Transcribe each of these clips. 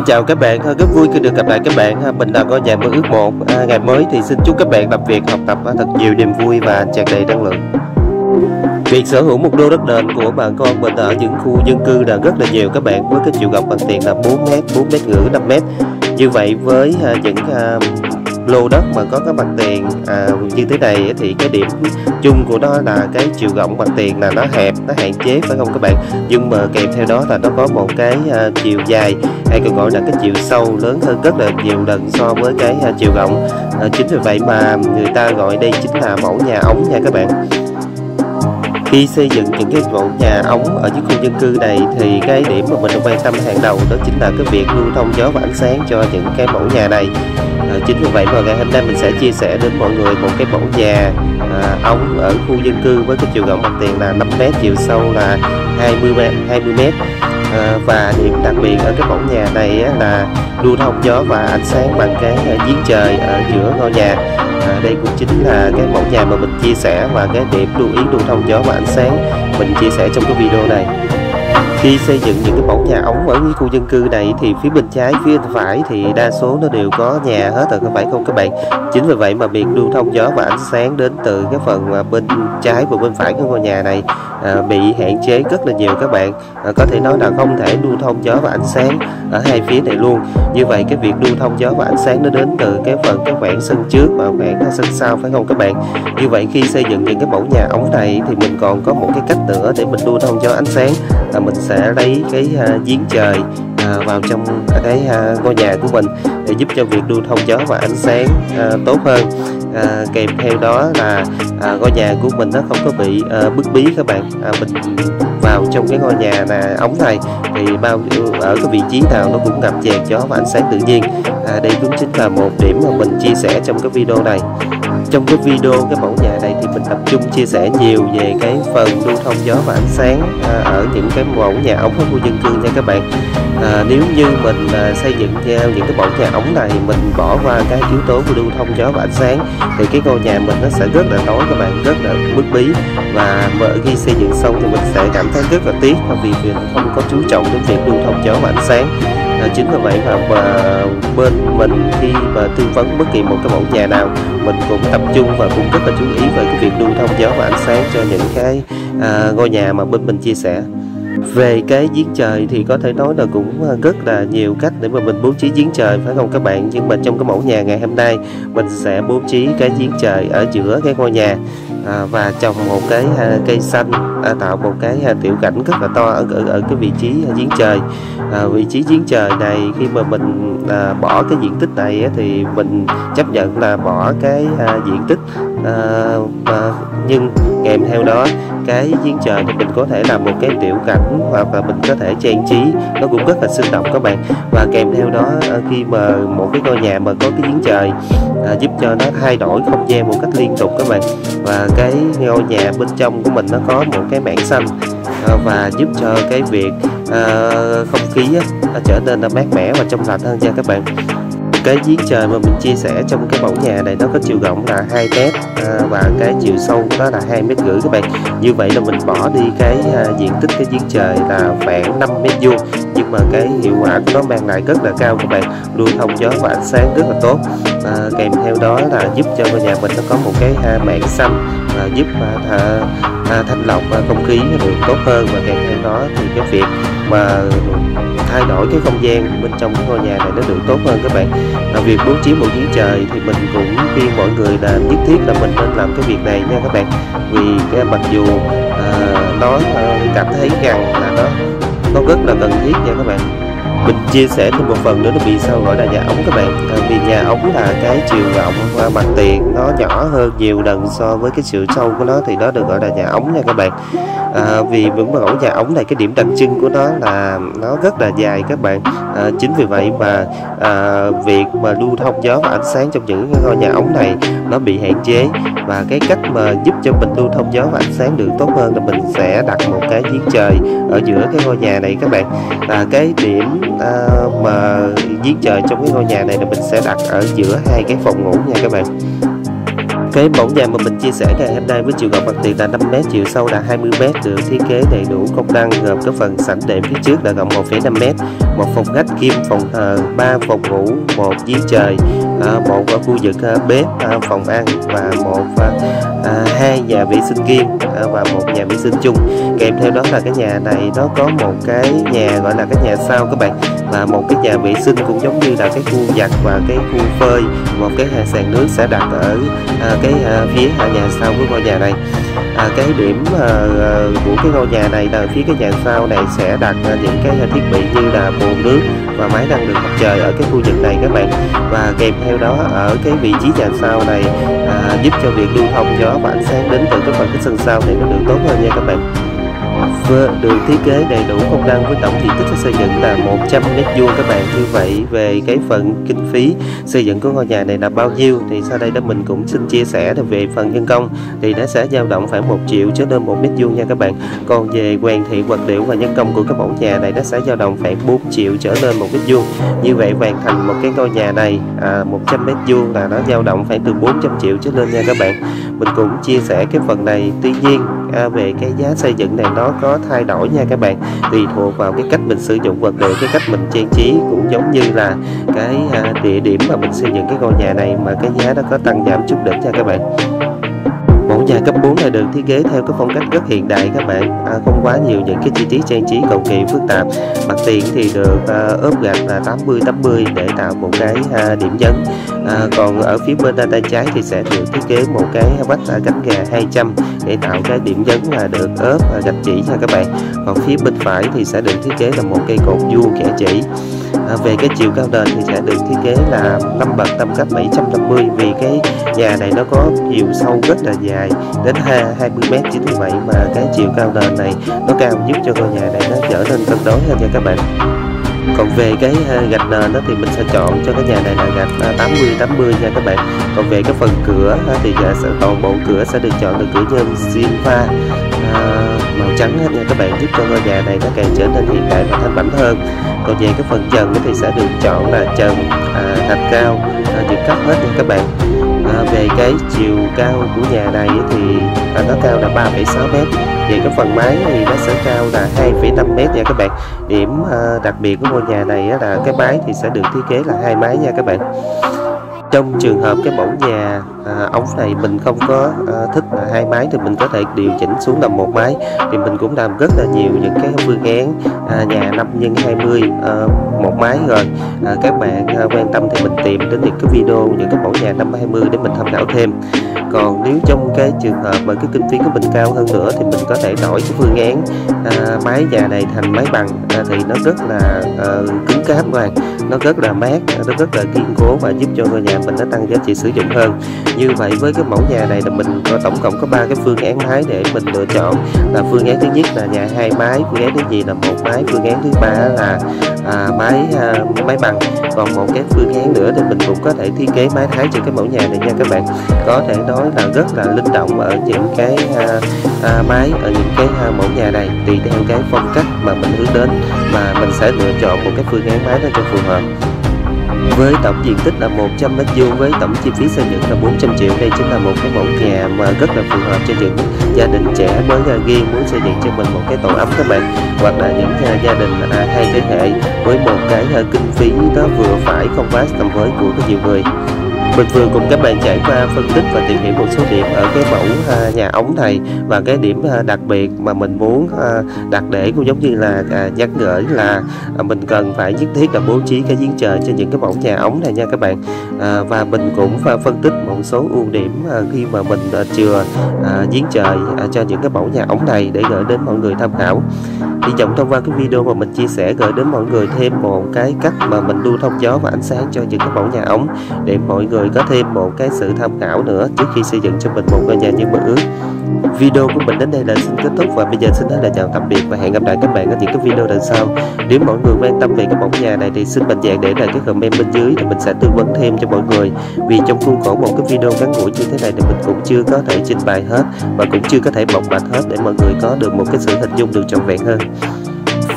chào các bạn, rất vui khi được gặp lại các bạn. Mình là ngôi nhà mơ ước một. Ngày mới thì xin chúc các bạn làm việc, học tập thật nhiều niềm vui và tràn đầy năng lượng. Việc sở hữu một lô đất nền của bà con mình ở những khu dân cư là rất là nhiều các bạn, với cái chiều rộng bằng tiền là 4m, 4m5, 5m. Như vậy với những lô đất mà có cái mặt tiền như thế này thì cái điểm chung của nó là cái chiều rộng mặt tiền là nó hẹp, nó hạn chế, phải không các bạn? Nhưng mà kèm theo đó là nó có một cái chiều dài, hay còn gọi là cái chiều sâu lớn hơn rất là nhiều lần so với cái chiều rộng. Chính vì vậy mà người ta gọi đây chính là mẫu nhà ống nha các bạn. Khi xây dựng những cái mẫu nhà ống ở những khu dân cư này thì cái điểm mà mình quan tâm hàng đầu đó chính là cái việc lưu thông gió và ánh sáng cho những cái mẫu nhà này. Chính vì vậy mà ngày hôm nay mình sẽ chia sẻ đến mọi người một cái mẫu nhà ống ở khu dân cư với cái chiều rộng mặt tiền là 5m, chiều sâu là 20m. Và điểm đặc biệt ở cái mẫu nhà này là lưu thông gió và ánh sáng bằng cái giếng trời ở giữa ngôi nhà. Đây cũng chính là cái mẫu nhà mà mình chia sẻ và cái điểm lưu ý lưu thông gió và ánh sáng mình chia sẻ trong cái video này. Khi xây dựng những cái mẫu nhà ống ở cái khu dân cư này thì phía bên trái, phía bên phải thì đa số nó đều có nhà hết rồi, có phải không các bạn? Chính vì vậy mà việc lưu thông gió và ánh sáng đến từ cái phần bên trái và bên phải của ngôi nhà này bị hạn chế rất là nhiều các bạn. Có thể nói là không thể lưu thông gió và ánh sáng ở hai phía này luôn. Như vậy cái việc lưu thông gió và ánh sáng nó đến từ cái khoảng sân trước và khoảng sân sau, phải không các bạn? Như vậy khi xây dựng những cái mẫu nhà ống này thì mình còn có một cái cách nữa để mình lưu thông gió ánh sáng. Mình sẽ lấy cái giếng trời vào trong cái ngôi nhà của mình để giúp cho việc lưu thông gió và ánh sáng tốt hơn. Kèm theo đó là ngôi nhà của mình nó không có bị bức bí các bạn. Mình vào trong cái ngôi nhà ống này thì ở cái vị trí nào nó cũng ngập tràn gió và ánh sáng tự nhiên. Đây cũng chính là một điểm mà mình chia sẻ trong cái video này. Trong cái video cái mẫu nhà này thì mình tập trung chia sẻ nhiều về cái phần lưu thông gió và ánh sáng ở những cái mẫu nhà ống ở khu dân cư nha các bạn. Nếu như mình xây dựng theo những cái mẫu nhà ống này, mình bỏ qua cái yếu tố của lưu thông gió và ánh sáng thì cái ngôi nhà mình nó sẽ rất là tối các bạn, rất là bức bí, và khi xây dựng xong thì mình sẽ cảm thấy rất là tiếc vì mình không có chú trọng đến việc lưu thông gió và ánh sáng. Chính vì vậy mà bên mình khi mà tư vấn bất kỳ một cái mẫu nhà nào, mình cũng tập trung và cũng rất là chú ý về cái việc lưu thông gió và ánh sáng cho những cái ngôi nhà mà bên mình chia sẻ. Về cái giếng trời thì có thể nói là cũng rất là nhiều cách để mà mình bố trí giếng trời, phải không các bạn? Nhưng mà trong cái mẫu nhà ngày hôm nay mình sẽ bố trí cái giếng trời ở giữa cái ngôi nhà và trồng một cái cây xanh tạo một cái tiểu cảnh rất là to ở cái vị trí giếng trời. Vị trí giếng trời này khi mà mình bỏ cái diện tích này thì mình chấp nhận là bỏ cái diện tích nhưng kèm theo đó cái giếng trời thì mình có thể làm một cái tiểu cảnh hoặc là mình có thể trang trí, nó cũng rất là sinh động các bạn. Và kèm theo đó khi mà một cái ngôi nhà mà có cái giếng trời giúp cho nó thay đổi không gian một cách liên tục các bạn, và cái ngôi nhà bên trong của mình nó có một cái mảng xanh và giúp cho cái việc không khí trở nên là mát mẻ và trong lành hơn nha các bạn. Cái giếng trời mà mình chia sẻ trong cái mẫu nhà này nó có chiều rộng là 2m và cái chiều sâu của nó là 2,5m các bạn. Như vậy là mình bỏ đi cái diện tích cái giếng trời là khoảng 5m², nhưng mà cái hiệu quả của nó mang lại rất là cao các bạn, lưu thông gió và ánh sáng rất là tốt. Kèm theo đó là giúp cho ngôi nhà mình nó có một cái mảng xanh giúp thanh lọc không khí được tốt hơn, và kèm theo đó thì cái việc mà thay đổi cái không gian bên trong cái ngôi nhà này nó được tốt hơn các bạn. Việc bố trí một giếng trời thì mình cũng khuyên mọi người là nhất thiết là mình nên làm cái việc này nha các bạn, vì mặc dù nó cảm thấy rằng là nó rất là cần thiết nha các bạn. Mình chia sẻ thêm một phần nữa là vì sao gọi là nhà ống các bạn. Vì nhà ống là cái chiều rộng mặt tiền nó nhỏ hơn nhiều lần so với cái chiều sâu của nó thì nó được gọi là nhà ống nha các bạn. Vì những mẫu nhà ống này cái điểm đặc trưng của nó là nó rất là dài các bạn. Chính vì vậy mà việc mà lưu thông gió và ánh sáng trong những ngôi nhà ống này nó bị hạn chế, và cái cách mà giúp cho mình lưu thông gió và ánh sáng được tốt hơn là mình sẽ đặt một cái giếng trời ở giữa cái ngôi nhà này các bạn. Cái điểm mà giếng trời trong cái ngôi nhà này là mình sẽ đặt ở giữa hai cái phòng ngủ nha các bạn. Cái mẫu nhà mà mình chia sẻ ngày hôm nay với chiều rộng mặt tiền là 5m, chiều sâu là 20m, được thiết kế đầy đủ công năng gồm cái phần sảnh đệm phía trước là rộng 1,5m một phòng khách kim phòng thờ, 3 phòng ngủ, 1 giếng trời, một khu vực bếp, phòng ăn và hai nhà vệ sinh riêng và một nhà vệ sinh chung. Kèm theo đó là cái nhà này nó có một cái nhà gọi là cái nhà sau các bạn, và một cái nhà vệ sinh cũng giống như là cái khu giặt và cái khu phơi, một cái sàn nước sẽ đặt ở cái phía nhà sau của ngôi nhà này. Cái điểm của cái ngôi nhà này là phía cái nhà sau này sẽ đặt những cái thiết bị như là bồn nước và máy năng lượng mặt trời ở cái khu vực này các bạn. Và kèm theo đó ở cái vị trí nhà sau này giúp cho việc lưu thông gió và ánh sáng đến từ cái phần cái sân sau này nó được tốt hơn nha các bạn. Được thiết kế đầy đủ công năng với tổng diện tích xây dựng là 100 m² các bạn. Như vậy về cái phần kinh phí xây dựng của ngôi nhà này là bao nhiêu thì sau đây đó mình cũng xin chia sẻ về phần nhân công thì nó sẽ dao động khoảng 1 triệu cho nên 1 m² nha các bạn. Còn về hoàn thiện vật liệu và nhân công của cái mẫu nhà này nó sẽ dao động khoảng 4 triệu trở lên 1 m². Như vậy hoàn thành một cái ngôi nhà này 100 m² là nó dao động khoảng từ 400 triệu trở lên nha các bạn. Mình cũng chia sẻ cái phần này, tuy nhiên về cái giá xây dựng này nó có thay đổi nha các bạn, tùy thuộc vào cái cách mình sử dụng vật liệu, cái cách mình trang trí, cũng giống như là cái địa điểm mà mình xây dựng cái ngôi nhà này mà cái giá nó có tăng giảm chút đỉnh nha các bạn. Mẫu nhà cấp 4 này được thiết kế theo cái phong cách rất hiện đại các bạn, không quá nhiều những cái chi tiết trang trí cầu kỳ phức tạp. Mặt tiền thì được ốp gạch là 80-80 để tạo một cái điểm nhấn. Còn ở phía bên tay trái thì sẽ được thiết kế một cái vách cánh gà 200 để tạo cái điểm nhấn là được ốp gạch chỉ nha các bạn. Còn phía bên phải thì sẽ được thiết kế là một cây cột vuông kẻ chỉ. Về cái chiều cao nền thì sẽ được thiết kế là 5 bậc 5 cấp 750, vì cái nhà này nó có chiều sâu rất là dài đến 20 m. Chính vì vậy mà cái chiều cao nền này nó cao, giúp cho ngôi nhà này nó trở nên cân đối hơn nha các bạn. Còn về cái gạch nền đó thì mình sẽ chọn cho cái nhà này là gạch 80-80 nha các bạn. Còn về cái phần cửa thì toàn bộ cửa sẽ được chọn là cửa nhôm zin pha màu trắng hết nha các bạn, giúp cho ngôi nhà này nó càng trở nên hiện đại và thanh mảnh hơn. Còn về cái phần trần thì sẽ được chọn là trần thạch cao dựng cấp hết nha các bạn. Về cái chiều cao của nhà này thì nó cao là 3,6 m. Về cái phần mái thì nó sẽ cao là 2,5 m nha các bạn. Điểm đặc biệt của ngôi nhà này là cái mái thì sẽ được thiết kế là 2 mái nha các bạn. Trong trường hợp cái mẫu nhà ống này mình không có thích là 2 mái thì mình có thể điều chỉnh xuống là 1 mái. Thì mình cũng làm rất là nhiều những cái phương án nhà 5x20 1 mái rồi. Các bạn quan tâm thì mình tìm đến những cái video những cái mẫu nhà 5x20 để mình tham khảo thêm. Còn nếu trong cái trường hợp mà cái kinh phí của mình cao hơn nữa thì mình có thể đổi cái phương án mái nhà này thành mái bằng thì nó rất là cứng cáp và nó rất là mát, nó rất là kiên cố và giúp cho ngôi nhà mình nó tăng giá trị sử dụng hơn. Như vậy với cái mẫu nhà này là mình có tổng cộng có 3 cái phương án mái để mình lựa chọn. Là phương án thứ nhất là nhà 2 mái, phương án thứ nhì là 1 mái, phương án thứ ba là mái bằng. Còn một cái phương án nữa thì mình cũng có thể thiết kế mái thái cho cái mẫu nhà này nha các bạn. Có thể nói là rất là linh động ở những cái mái ở những cái mẫu nhà này, tùy theo cái phong cách mà mình hướng đến mà mình sẽ lựa chọn một cái phương án mái nó cho phù hợp. Với tổng diện tích là 100 m², với tổng chi phí xây dựng là 400 triệu, đây chính là một cái mẫu nhà mà rất là phù hợp cho những gia đình trẻ mới ra riêng muốn xây dựng cho mình một cái tổ ấm các bạn, hoặc là những gia đình 2 thế hệ với một cái kinh phí nó vừa phải, không quá tầm với của nhiều người. Mình vừa cùng các bạn trải qua phân tích và tìm hiểu một số điểm ở cái mẫu nhà ống này, và cái điểm đặc biệt mà mình muốn đặt để cũng giống như là nhắc nhở là mình cần phải nhất thiết là bố trí cái giếng trời cho những cái mẫu nhà ống này nha các bạn. Và mình cũng phân tích một số ưu điểm khi mà mình chừa giếng trời cho những cái mẫu nhà ống này để gửi đến mọi người tham khảo. Hy vọng thông qua cái video mà mình chia sẻ gửi đến mọi người thêm một cái cách mà mình lưu thông gió và ánh sáng cho những cái mẫu nhà ống, để mọi người có thêm một cái sự tham khảo nữa trước khi xây dựng cho mình một ngôi nhà như mơ ước. Video của mình đến đây là xin kết thúc, và bây giờ xin nói lời chào tạm biệt và hẹn gặp lại các bạn ở những cái video lần sau. Nếu mọi người quan tâm về cái mẫu nhà này thì xin mạnh dạn để lại cái comment bên dưới thì mình sẽ tư vấn thêm cho mọi người. Vì trong khuôn khổ một cái video ngắn ngủi như thế này thì mình cũng chưa có thể trình bày hết và cũng chưa có thể bộc bạch hết để mọi người có được một cái sự hình dung được trọn vẹn hơn.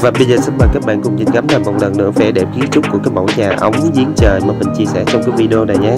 Và bây giờ xin mời các bạn cùng nhìn ngắm lại một lần nữa vẻ đẹp kiến trúc của cái mẫu nhà ống giếng trời mà mình chia sẻ trong cái video này nhé.